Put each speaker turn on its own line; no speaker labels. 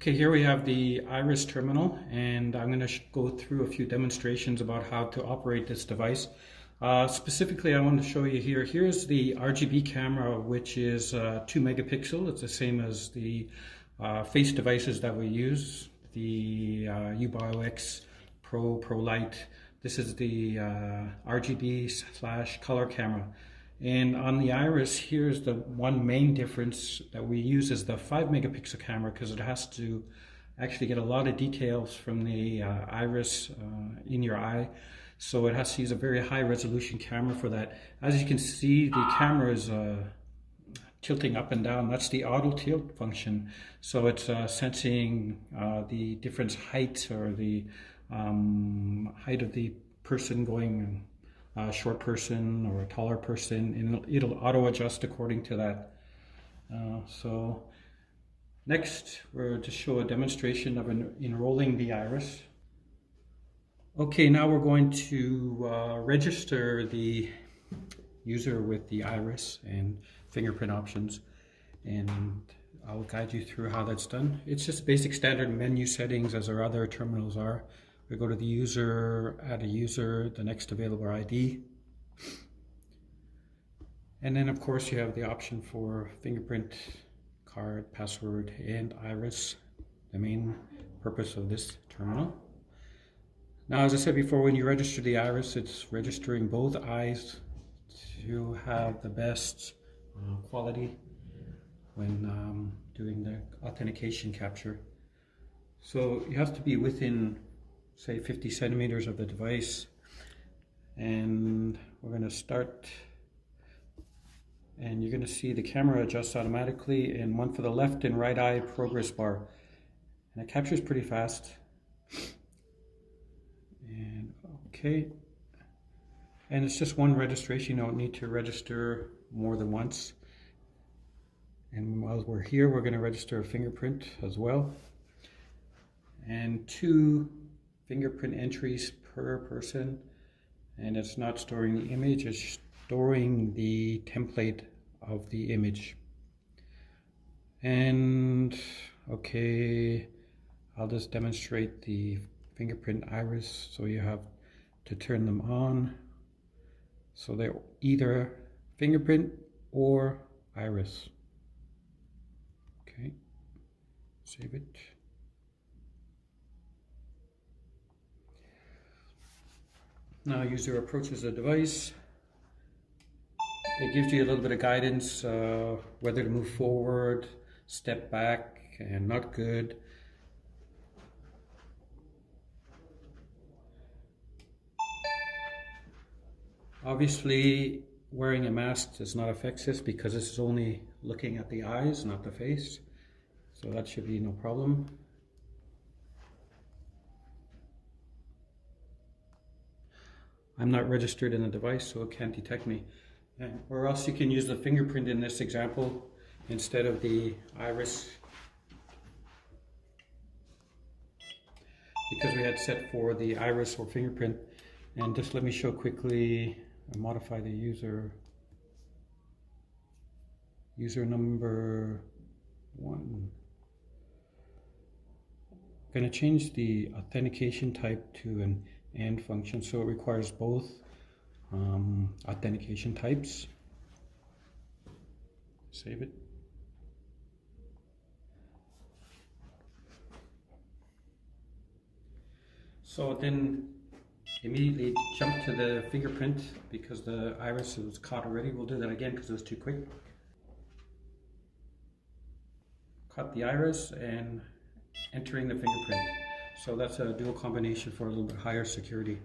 Okay, here we have the Iris terminal, and I'm going to go through a few demonstrations about how to operate this device. Specifically, I want to show you here. Here's the RGB camera, which is 2 megapixel. It's the same as the face devices that we use, the UBio-X Pro Lite. This is the RGB/color camera. And on the Iris, here's the one main difference that we use is the 5 megapixel camera, because it has to actually get a lot of details from the Iris in your eye. So it has to use a very high resolution camera for that. As you can see, the camera is tilting up and down. That's the auto tilt function. So it's sensing the different height, or the height of the person going a short person or a taller person, and it'll auto adjust according to that. So next, we're to show a demonstration of enrolling the Iris. Okay, now we're going to register the user with the Iris and fingerprint options, and I'll guide you through how that's done. It's just basic standard menu settings as our other terminals are. We go to the user, add a user, the next available ID. And then of course you have the option for fingerprint, card, password, and Iris, the main purpose of this terminal. Now, as I said before, when you register the Iris, it's registering both eyes to have the best quality when doing the authentication capture. So you have to be within, say, 50 centimeters of the device, and we're going to start, and you're going to see the camera adjusts automatically, and one for the left and right eye progress bar, and it captures pretty fast. And okay, and it's just one registration. You don't need to register more than once. And while we're here, we're going to register a fingerprint as well, and 2 fingerprint entries per person, and it's not storing the image, it's storing the template of the image. And okay, I'll just demonstrate the fingerprint Iris. So you have to turn them on, so they're either fingerprint or Iris. Okay, save it. Now user approaches the device. It gives you a little bit of guidance, whether to move forward, step back, and not good. Obviously, wearing a mask does not affect this because this is only looking at the eyes, not the face. So that should be no problem. I'm not registered in the device, so it can't detect me. Or else you can use the fingerprint in this example instead of the Iris, because we had set for the Iris or fingerprint. And just let me show quickly, modify the user number 1. I'm going to change the authentication type to an AND function, so it requires both authentication types. Save it. So then immediately jump to the fingerprint, because the Iris was caught already. We'll do that again because it was too quick. Caught the Iris and entering the fingerprint. So that's a dual combination for a little bit higher security.